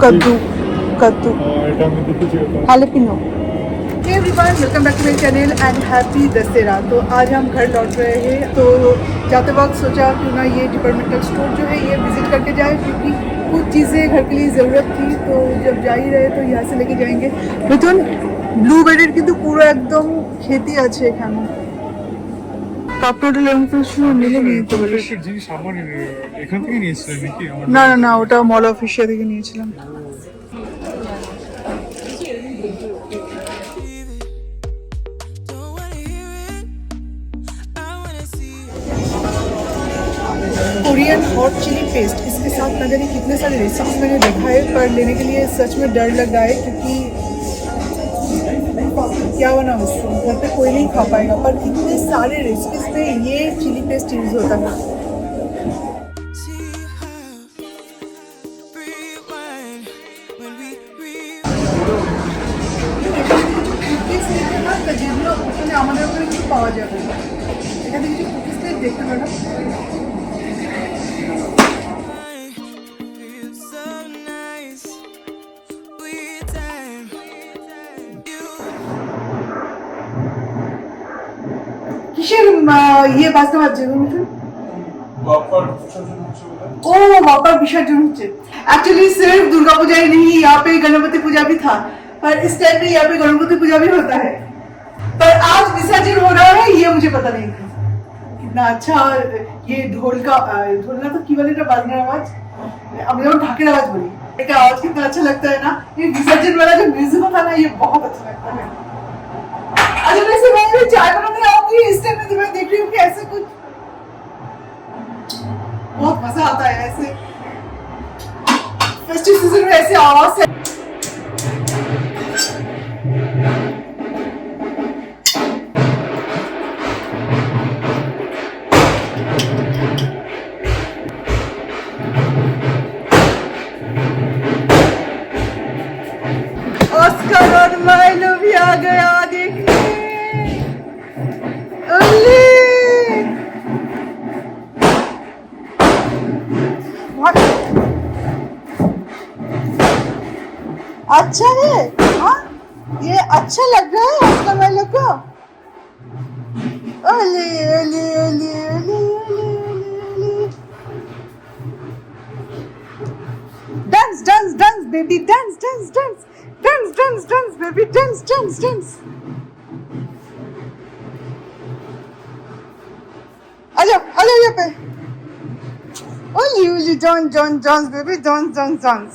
कद्दू कद्दू हालेपिनो। Hey everyone, welcome back to my channel and happy Dussehra. तो आज हम घर लौट रहे हैं, तो जाते वक्त सोचा क्यों ना ये डिपार्टमेंटल स्टोर जो है ये विजिट करके जाए, क्योंकि कुछ चीज़ें घर के लिए ज़रूरत थी। तो जब जा ही रहे तो यहाँ से लेके जाएंगे। मिथुन, ব্লুবেরির কিন্তু পুরো একদম খেতি আছে এখানে। কাপ নুডল এরকম কিছু মিলে নিয়ে যেতে পারিস। জিনিস আমার এখান থেকে নিয়েছিলেন নাকি? না না না, ওটা মল অফিসিয়া থেকে নিয়েছিলাম। कोरियन हॉट चिली पेस्ट, इसके साथ न जाने कितने सारे रेसिपीज मैंने देखा है, पर लेने के लिए सच में डर लग रहा है, क्योंकि क्या बना उसको घर पे कोई नहीं खा पाएगा। पर इतने सारे रेसिपीज में ये चिली पेस्ट यूज होता है। আমাদের ওখানে কিছু পাওয়া যাবে, এখানে কিছু কুকিজ প্লেট দেখতে পারো। কিসের ইয়ে বাজতে বাজছে? ओ वापस विसर्जन होच्छे। एक्चुअली सिर्फ दुर्गा पूजा ही नहीं, यहाँ पे गणपति पूजा भी था, पर इस टाइम पे यहाँ पे गणपति पूजा भी होता है। पर आज विसर्जन हो रहा है ये मुझे पता नहीं था। कितना अच्छा ये ढोल का ढोलना तो की बोले ना बाजने आवाज, अब जब ढाके आवाज बोली, एक आवाज कितना अच्छा लगता है ना। ये विसर्जन वाला जो म्यूजिक था ना, ये बहुत अच्छा लगता है। अच्छा, वैसे मैं चाय बनाने आऊंगी इस टाइम में, तो मैं देख रही हूँ कि ऐसे कुछ बहुत मजा आता है ऐसे फेस्टिव सीजन में ऐसे आवाज से। ऑस्कर और माइलो भी आ गया देखने। अच्छा है, हाँ ये अच्छा लग रहा है ऑस्कर माइलो को। ओले ओले ओले ओले ओले ओले। Dance dance dance baby, dance dance dance dance dance dance baby, dance dance dance. आजा आजा यहाँ पे। ओली ओली dance dance dance baby, dance dance dance.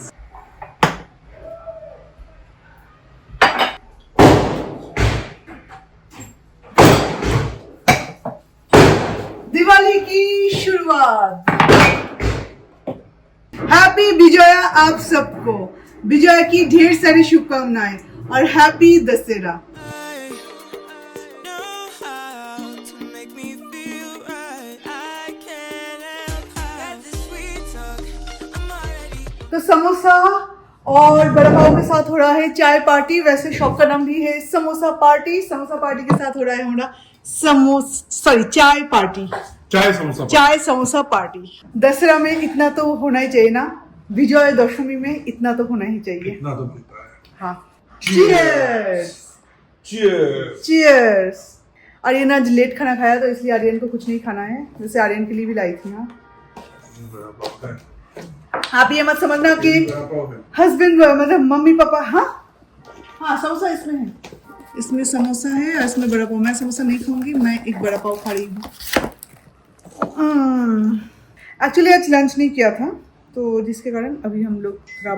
Diwali की शुरुआत। हैप्पी विजया आप सबको, विजया की ढेर सारी शुभकामनाएं और हैप्पी दशहरा। तो समोसा और बड़ा पाव के साथ हो रहा है चाय पार्टी। वैसे शॉप का नाम भी है समोसा पार्टी। समोसा पार्टी के साथ हो रहा है हमारा चाय पार्टी, चाय समोसा पार्टी। दशहरा में इतना तो होना ही चाहिए ना, विजय दशमी में इतना तो होना ही चाहिए। इतना तो मिलता है। हाँ, चीयर्स चीयर्स चीयर्स। आर्यन आज लेट खाना खाया, तो इसलिए आर्यन को कुछ नहीं खाना है। जैसे आर्यन के लिए भी लाई थी। हाँ, आप ये मत समझना कि हस्बैंड मतलब मम्मी पापा। हाँ हाँ, समोसा इसमें है, इसमें समोसा है और इसमें बड़ा पाव। मैं समोसा नहीं खाऊंगी, मैं एक बड़ा पाव खा रही हूँ। एक्चुअली आज लंच नहीं किया था, तो जिसके कारण अभी हम लोग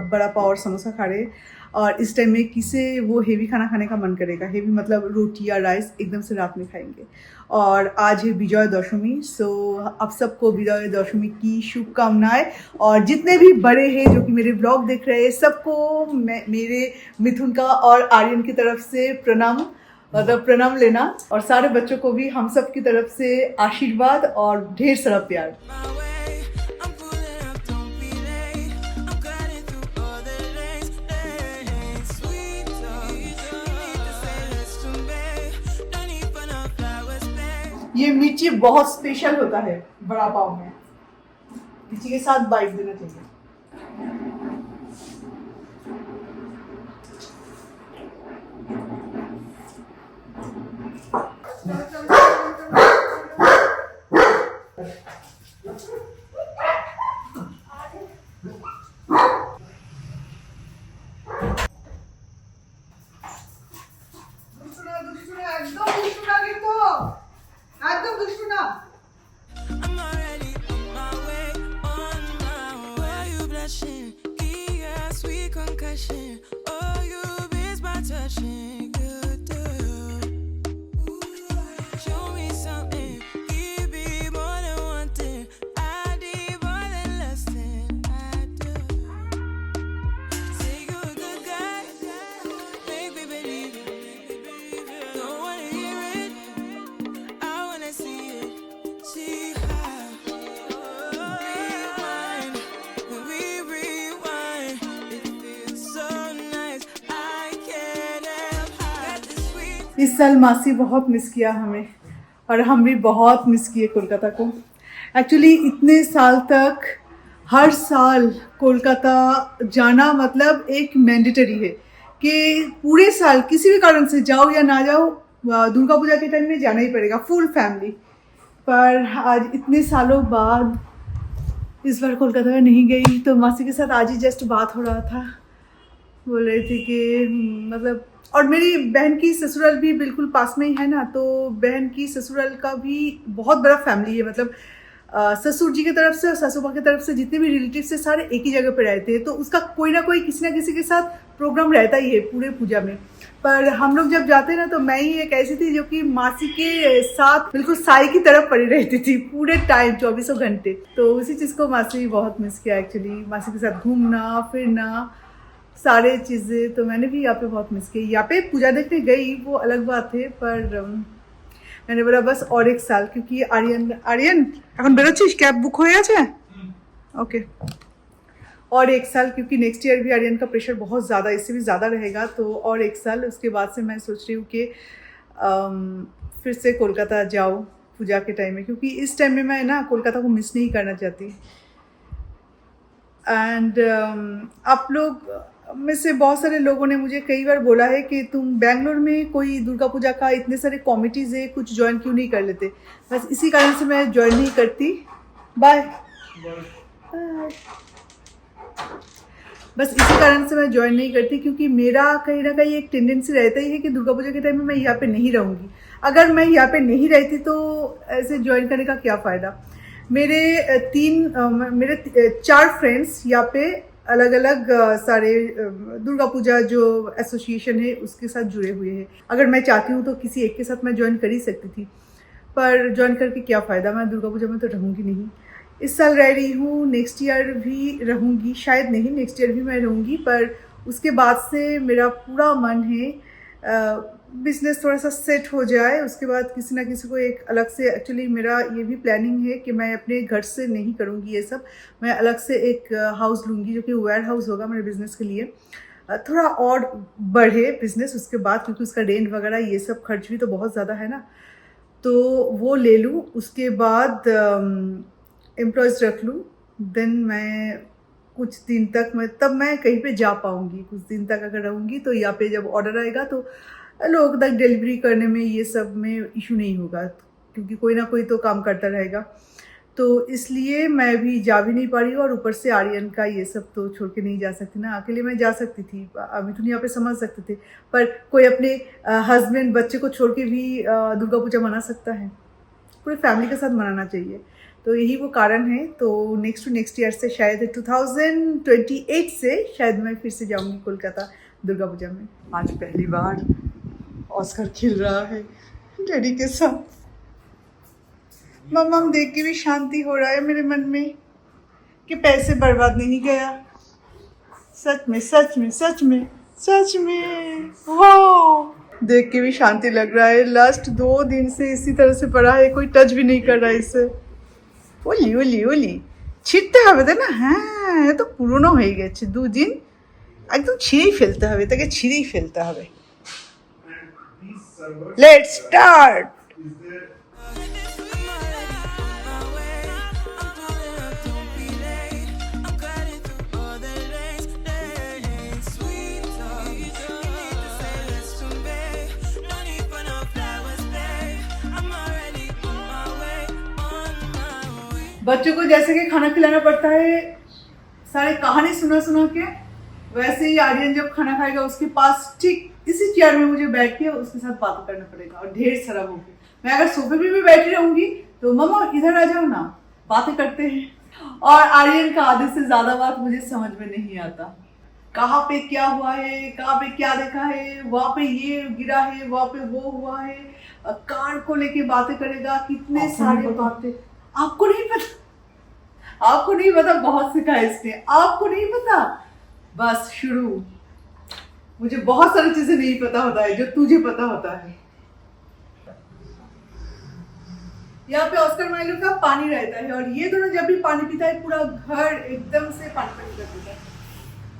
बड़ा पाव और समोसा खा रहे हैं। और इस टाइम में किसे वो हेवी खाना खाने का मन करेगा? हेवी मतलब रोटी या राइस एकदम से रात में खाएंगे। और आज है विजय दशमी, सो आप सबको विजय दशमी की शुभकामनाएं। और जितने भी बड़े हैं जो कि मेरे ब्लॉग देख रहे हैं, सबको मेरे मिथुन का और आर्यन की तरफ से प्रणाम, मतलब प्रणाम लेना। और सारे बच्चों को भी हम सब की तरफ से आशीर्वाद और ढेर सारा प्यार। ये मिर्ची बहुत स्पेशल होता है बड़ा पाव में, मिर्ची के साथ बाइट देना चाहिए। I'm already on my way, on my way. You blushing, yeah, sweet concussion. Oh, you miss my touching, good do. Show me something, give me more than one thing. I need more than less than I do. Say you're a good guy, make me believe it. Don't wanna hear it, I wanna see it. See how rewind, when we rewind, it feels so nice. I can't help how this sweet. इस साल मासी बहुत miss किया हमें और हम भी बहुत मिस किए कोलकाता को। एक्चुअली इतने साल तक हर साल कोलकाता जाना मतलब एक मैंडेटरी है कि पूरे साल किसी भी कारण से जाओ या ना जाओ, दुर्गा पूजा के टाइम में जाना ही पड़ेगा, फुल फैमिली। पर आज इतने सालों बाद इस बार कोलकाता में नहीं गई, तो मासी के साथ आज ही जस्ट बात हो रहा था। बोल रही थी कि मतलब, और मेरी बहन की ससुराल भी बिल्कुल पास में ही है ना, तो बहन की ससुराल का भी बहुत बड़ा फैमिली है। मतलब ससुर जी की तरफ से और सासू माँ की तरफ से जितने भी रिलेटिव्स है सारे एक ही जगह पे रहते हैं, तो उसका कोई ना कोई किसी ना किसी के साथ प्रोग्राम रहता ही है पूरे पूजा में। पर हम लोग जब जाते ना, तो मैं ही एक ऐसी थी जो कि मासी के साथ बिल्कुल साई की तरफ पड़ी रहती थी पूरे टाइम, 24 घंटे। तो उसी चीज़ को मासी बहुत मिस किया एक्चुअली, मासी के साथ घूमना फिरना सारे चीज़ें। तो मैंने भी यहाँ पे बहुत मिस की। यहाँ पे पूजा देखने गई वो अलग बात है, पर मैंने बोला बस और एक साल, क्योंकि आर्यन এখন বেরোচ্ছিস, ক্যাব বুক হয়ে আছে? ओके, और एक साल, क्योंकि नेक्स्ट ईयर भी आर्यन का प्रेशर बहुत ज़्यादा, इससे भी ज़्यादा रहेगा। तो और एक साल उसके बाद से मैं सोच रही हूँ कि फिर से कोलकाता जाओ पूजा के टाइम में, क्योंकि इस टाइम में मैं ना कोलकाता को मिस नहीं करना चाहती। एंड आप लोग में से बहुत सारे लोगों ने मुझे कई बार बोला है कि तुम बैंगलोर में कोई दुर्गा पूजा का इतने सारे कमिटीज़ है, कुछ ज्वाइन क्यों नहीं कर लेते। बस इसी कारण से मैं ज्वाइन नहीं करती। बाय। बस इसी कारण से मैं ज्वाइन नहीं करती, क्योंकि मेरा कहीं ना कहीं एक टेंडेंसी रहता ही है कि दुर्गा पूजा के टाइम में मैं यहाँ पे नहीं रहूँगी। अगर मैं यहाँ पे नहीं रहती तो ऐसे ज्वाइन करने का क्या फ़ायदा। मेरे 4 फ्रेंड्स यहाँ पे अलग अलग सारे दुर्गा पूजा जो एसोसिएशन है उसके साथ जुड़े हुए हैं। अगर मैं चाहती हूँ तो किसी एक के साथ मैं ज्वाइन कर ही सकती थी, पर ज्वाइन करके क्या फ़ायदा, मैं दुर्गा पूजा में तो रहूँगी नहीं। इस साल रह रही हूँ, नेक्स्ट ईयर भी रहूँगी, शायद नहीं, नेक्स्ट ईयर भी मैं रहूँगी। पर उसके बाद से मेरा पूरा मन है बिजनेस थोड़ा सा सेट हो जाए, उसके बाद किसी ना किसी को एक अलग से, एक्चुअली मेरा ये भी प्लानिंग है कि मैं अपने घर से नहीं करूँगी ये सब, मैं अलग से एक हाउस लूँगी जो कि वेयर हाउस होगा मेरे बिज़नेस के लिए। थोड़ा और बढ़े बिज़नेस उसके बाद, क्योंकि उसका रेंट वगैरह ये सब खर्च भी तो बहुत ज़्यादा है ना, तो वो ले लूँ। उसके बाद एम्प्लॉयज़ रख लूँ, देन मैं कुछ दिन तक तब मैं कहीं पे जा पाऊँगी। कुछ दिन तक अगर रहूँगी तो यहाँ पे जब ऑर्डर आएगा तो लोगों तक डिलीवरी करने में ये सब में इशू नहीं होगा, क्योंकि कोई ना कोई तो काम करता रहेगा। तो इसलिए मैं भी जा भी नहीं पा रही हूँ, और ऊपर से आर्यन का ये सब तो छोड़ के नहीं जा सकती ना। अकेले मैं जा सकती थी, मिथुन यहाँ पे समझ सकते थे, पर कोई अपने हस्बैंड बच्चे को छोड़ के भी दुर्गा पूजा मना सकता है, पूरे फैमिली के साथ मनाना चाहिए। तो यही वो कारण है। तो नेक्स्ट ईयर से, शायद 2028 से शायद मैं फिर से जाऊँगी कोलकाता दुर्गा पूजा में। आज पहली बार ऑस्कर खेल रहा है डैडी के साथ। मम्मा देख के भी शांति हो रहा है मेरे मन में कि पैसे बर्बाद नहीं गया। सच में सच में सच में सच में वाह, देख के भी शांति लग रहा है। लास्ट 2 दिन से इसी तरह से पड़ा है, कोई टच भी नहीं कर रहा है इसे। ओली ओली ओली ছিঁড়তে হবে তাই না? হ্যাঁ, এ তো পুরনো হয়ে গেছে, 2 দিন একদম ছিঁড়েই ফেলতে হবে, তাকে ছিঁড়েই ফেলতে হবে। Let's start. बच्चों को जैसे कि खाना खिलाना पड़ता है सारे कहानी सुना सुना के, वैसे ही आर्यन जब खाना खाएगा उसके पास ठीक इसी चेयर में मुझे बैठ के उसके साथ बात करना पड़ेगा और ढेर सारा होगी। मैं अगर सोफे पे भी बैठी रहूंगी तो मम्मा इधर आ जाओ ना, बातें करते हैं। और आर्यन का आधे से ज्यादा बात मुझे समझ में नहीं आता, कहाँ पे क्या हुआ है, कहाँ पे क्या देखा है, वहाँ पे ये गिरा है, वहाँ पे वो हुआ है, कार को लेके बातें करेगा, कितने सारे बातें। आपको नहीं पता, आपको नहीं पता, बहुत सिखा है इसने, आपको नहीं पता। बस शुरू, मुझे बहुत सारी चीजें नहीं पता होता है जो तुझे पता होता है। यहाँ पे ऑस्कर माइलो का पानी रहता है और ये दोनों जब भी पानी पीता है पूरा घर एकदम से पानी पानी कर देता है।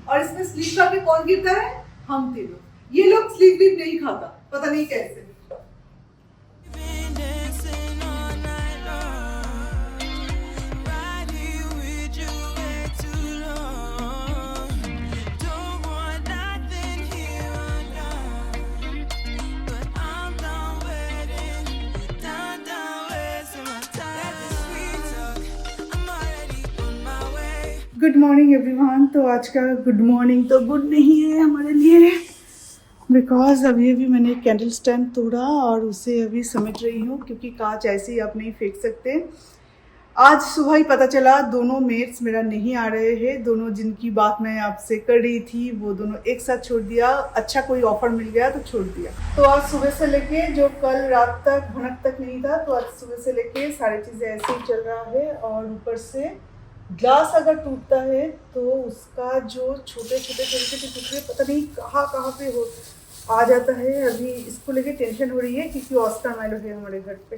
और इसमें स्लीप खा के कौन गिरता है? हम तीनों। ये लोग स्लीप भी नहीं खाता, पता नहीं कैसे। Been dancing all night long, right here with you way too long. Don't want nothing here or now, but I'm done waiting, done wasting my time. Let the sweet talk, I'm already on my way. Good morning everyone. तो आज का good morning तो good नहीं है हमारे लिए, because अभी मैंने कैंडल स्टैंड तोड़ा और उसे अभी समेट रही हूँ, क्योंकि कांच ऐसे ही आप नहीं फेंक सकते। आज सुबह ही पता चला दोनों मेट्स मेरा नहीं आ रहे हैं, दोनों जिनकी बात मैं आपसे कर रही थी वो दोनों एक साथ छोड़ दिया। अच्छा कोई ऑफर मिल गया तो छोड़ दिया। तो आज सुबह से लेके जो कल रात तक भनक तक नहीं था, तो आज सुबह से लेके सारी चीज़ें ऐसे ही चल रहा है। और ऊपर से ग्लास अगर टूटता है तो उसका जो छोटे छोटे टुकड़े पता नहीं कहाँ पे हो आ जाता है। अभी इसको लेके टेंशन हो रही है, क्योंकि ऑस्कर माइलो है हमारे घर पे।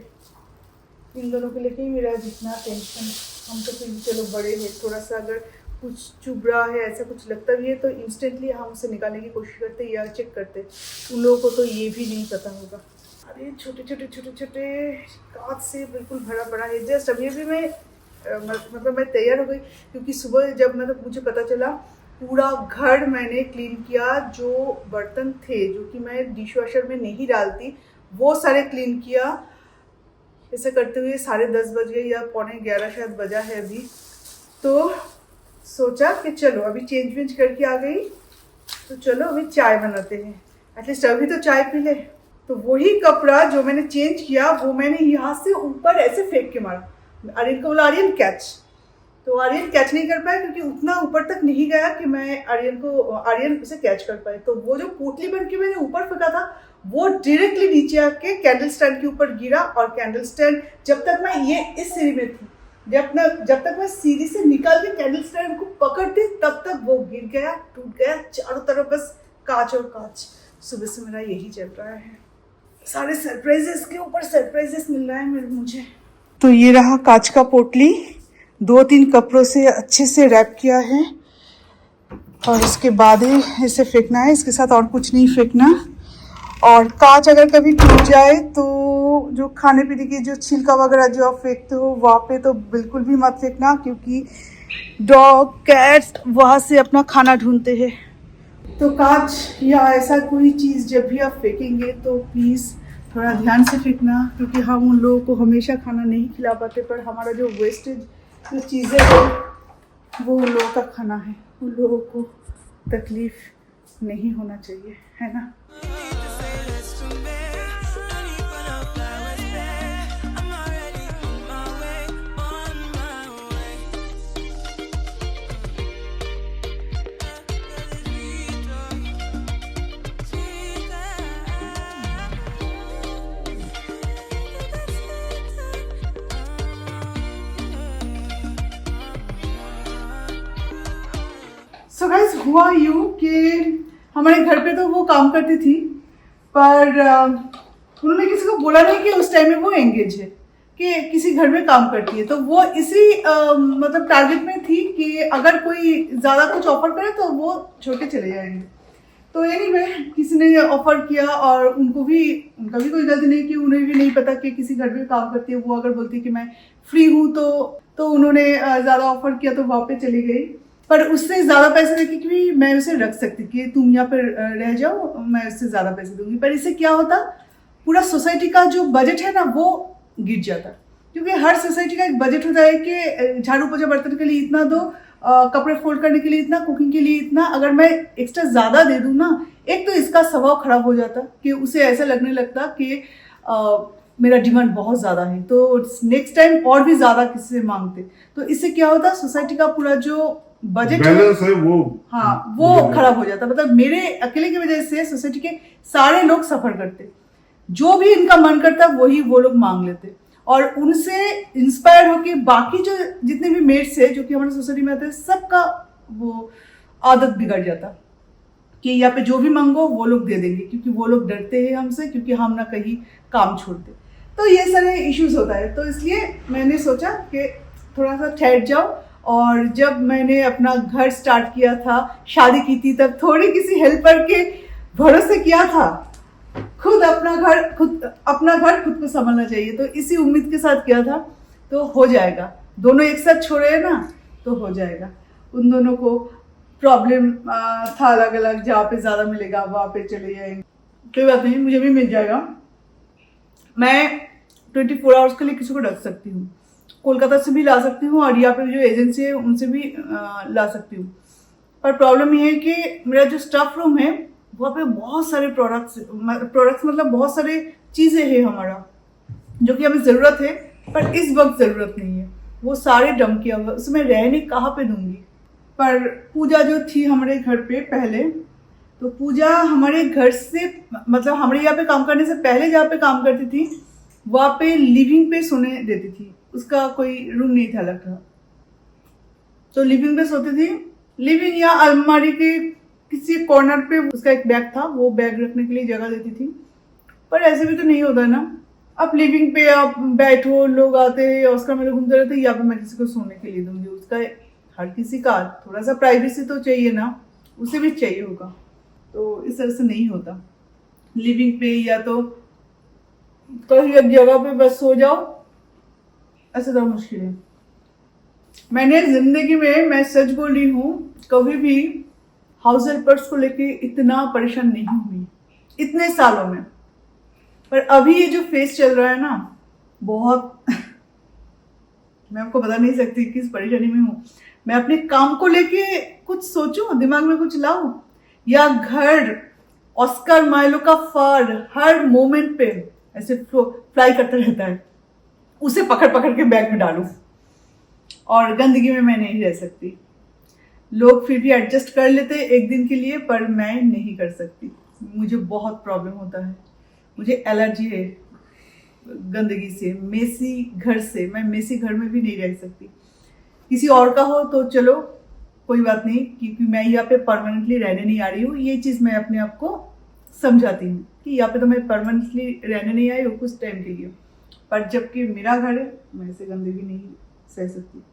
इन दोनों को लेके ही मेरा जितना टेंशन। हम तो फिर भी चलो बड़े हैं, थोड़ा सा अगर कुछ चुभ रहा है, ऐसा कुछ लगता भी है तो इंस्टेंटली हम उसे निकालने की कोशिश करते या चेक करते। उन लोगों को तो ये भी नहीं पता होगा। अरे छोटे छोटे कांच से बिल्कुल भरा पड़ा है। जस्ट अभी मैं मतलब मैं तैयार हो गई, क्योंकि सुबह जब मुझे पता चला पूरा घर मैंने क्लीन किया। जो बर्तन थे जो कि मैं डिश वॉशर में नहीं डालती वो सारे क्लीन किया। ऐसा करते हुए 10:30 बज गए या 11:15 शायद बजा है अभी। तो सोचा कि चलो अभी चेंज वेंज करके आ गई, तो चलो अभी चाय बनाते हैं, एटलीस्ट अभी तो चाय पी ले। तो वही कपड़ा जो मैंने चेंज किया वो मैंने यहाँ से ऊपर ऐसे फेंक के मारा। आर्यन को बोला आर्यन कैच, तो आर्यन कैच नहीं कर पाया, क्योंकि उतना ऊपर तक नहीं गया कि मैं आर्यन उसे कैच कर पाए। तो वो जो पोटली बन के मैंने ऊपर फेंका था वो डायरेक्टली नीचे आके कैंडल स्टैंड के ऊपर गिरा। और कैंडल स्टैंड जब तक मैं ये इस सीढ़ी में थी, जब तक मैं सीढ़ी से निकाल के कैंडल स्टैंड को पकड़ती तब तक वो गिर गया, टूट गया। चारों तरफ बस कांच और कांच। सुबह से मेरा यही चल रहा है, सारे सरप्राइजेस के ऊपर सरप्राइजेस मिल रहा है मुझे। तो ये रहा कांच का पोटली, 2-3 कपड़ों से अच्छे से रैप किया है और इसके बाद ही इसे फेंकना है, इसके साथ और कुछ नहीं फेंकना। और कांच अगर कभी टूट जाए तो जो खाने पीने की जो छिलका वगैरह जो आप फेंकते हो वहाँ पे तो बिल्कुल भी मत फेंकना, क्योंकि डॉग कैट्स वहाँ से अपना खाना ढूंढते हैं। तो कांच या ऐसा कोई चीज़ जब भी आप फेंकेंगे तो प्लीज़ थोड़ा ध्यान से फेंकना, क्योंकि हम उन लोगों को हमेशा खाना नहीं खिला पाते, पर हमारा जो वेस्टेज जो चीज़ें हैं वो उन लोगों का खाना है। उन लोगों को तकलीफ नहीं होना चाहिए, है ना। सो गाइस हुआ यूँ कि हमारे घर पे तो वो काम करती थी, पर उन्होंने किसी को बोला नहीं कि उस टाइम में वो एंगेज है, कि किसी घर में काम करती है। तो वो इसी मतलब टारगेट में थी कि अगर कोई ज़्यादा कुछ ऑफर करे तो वो छोड़ के चले जाएंगे। तो एनीवे किसी ने ऑफर किया और उनका भी कोई गलती नहीं कि उन्हें भी नहीं पता कि किसी घर में काम करती है। वो अगर बोलती कि मैं फ्री हूँ तो उन्होंने ज़्यादा ऑफर किया तो वहाँ पे चली गई। पर उससे ज़्यादा पैसे देके कि मैं उसे रख सकती कि तुम यहाँ पर रह जाओ, मैं उससे ज़्यादा पैसे दूंगी। पर इससे क्या होता, पूरा सोसाइटी का जो बजट है ना वो गिर जाता। क्योंकि हर सोसाइटी का एक बजट होता है कि झाड़ू पोछा बर्तन के लिए इतना दो, कपड़े फोल्ड करने के लिए इतना, कुकिंग के लिए इतना। अगर मैं एक्स्ट्रा ज़्यादा दे दूँ ना, एक तो इसका स्वभाव खराब हो जाता कि उसे ऐसा लगने लगता कि मेरा डिमांड बहुत ज़्यादा है, तो नेक्स्ट टाइम और भी ज़्यादा किसी से मांगते। तो इससे क्या होता, सोसाइटी का पूरा जो बजट बैलेंस है वो, हाँ, वो खराब हो जाता। मतलब मेरे अकेले की वजह से सोसाइटी के सारे लोग सफर करते। जो भी इनका मन करता वही वो लोग मांग लेते, और उनसे इंस्पायर होके बाकी जो जितने भी मेट्स है जो कि हमारे सोसाइटी में आते हैं, सबका वो आदत बिगड़ जाता कि यहाँ पे जो भी मांगो वो लोग दे देंगे, क्योंकि वो लोग डरते हैं हमसे, क्योंकि हम ना कहीं काम छोड़ते। तो ये सारे इश्यूज होता है। तो इसलिए मैंने सोचा कि थोड़ा सा ठहर जाओ। और जब मैंने अपना घर स्टार्ट किया था, शादी की थी, तब थोड़ी किसी हेल्पर के भरोसे किया था। खुद अपना घर खुद को संभालना चाहिए, तो इसी उम्मीद के साथ किया था। तो हो जाएगा, दोनों एक साथ छोड़े हैं ना, तो हो जाएगा। उन दोनों को प्रॉब्लम था अलग अलग, जहाँ पे ज़्यादा मिलेगा वहाँ पे चले जाएंगे, कोई बात नहीं, मुझे भी मिल जाएगा। मैं 24 आवर्स के लिए किसी को रख सकती हूँ, कोलकाता से भी ला सकती हूँ, और यहाँ पे जो एजेंसी है उनसे भी ला सकती हूँ। पर प्रॉब्लम ये है कि मेरा जो स्टाफ रूम है वहाँ पे बहुत सारे प्रोडक्ट्स मतलब बहुत सारे चीज़ें हैं हमारा, जो कि हमें ज़रूरत है पर इस वक्त ज़रूरत नहीं है। वो सारे डंप किया हुआ, उसमें रहने कहाँ पे दूंगी। पर पूजा जो थी हमारे घर पे पहले, तो पूजा हमारे घर से, मतलब हमारे यहाँ पे काम करने से पहले जहाँ पे काम करती थी वहाँ पे लिविंग पे सोने देती थी। उसका कोई रूम नहीं था अलग था, तो लिविंग पे सोती थी। लिविंग या अलमारी के किसी कॉर्नर पे उसका एक बैग था, वो बैग रखने के लिए जगह देती थी। पर ऐसे भी तो नहीं होता ना, अब लिविंग पे आप बैठो, लोग आते हैं, ऑस्कर में घूमते रहते हैं, या फिर मैं किसी को सोने के लिए दूंगी। उसका हर किसी का थोड़ा सा प्राइवेसी तो चाहिए ना, उसे भी चाहिए होगा। तो इस तरह से नहीं होता। लिविंग पे या तो कहीं एक जगह पे बस सो जाओ, ऐसा तो मुश्किल है। मैंने जिंदगी में, मैं सच बोल रही हूँ, कभी भी हाउस हेल्पर्स को लेके इतना परेशान नहीं हुई इतने सालों में। पर अभी ये जो फेस चल रहा है ना, बहुत मैं आपको बता नहीं सकती किस परेशानी में हूँ। मैं अपने काम को लेके कुछ सोचूं, दिमाग में कुछ लाऊं, या घर ऑस्कर माइलो का फर हर मोमेंट पे ऐसे फ्लाई करता रहता है, उसे पकड़ पकड़ के बैग में डालूं। और गंदगी में मैं नहीं रह सकती। लोग फिर भी एडजस्ट कर लेते एक दिन के लिए, पर मैं नहीं कर सकती। मुझे बहुत प्रॉब्लम होता है, मुझे एलर्जी है गंदगी से, मेसी घर से। मैं मेसी घर में भी नहीं रह सकती। किसी और का हो तो चलो कोई बात नहीं, क्योंकि मैं यहाँ पे परमानेंटली रहने नहीं आ रही हूँ। ये चीज़ मैं अपने आप को समझाती हूँ कि यहाँ पे तो मैं परमानेंटली रहने नहीं आई हूँ, कुछ टाइम के लिए। पर जबकि मेरा घर है, मैं ऐसे गंदगी नहीं सह सकती।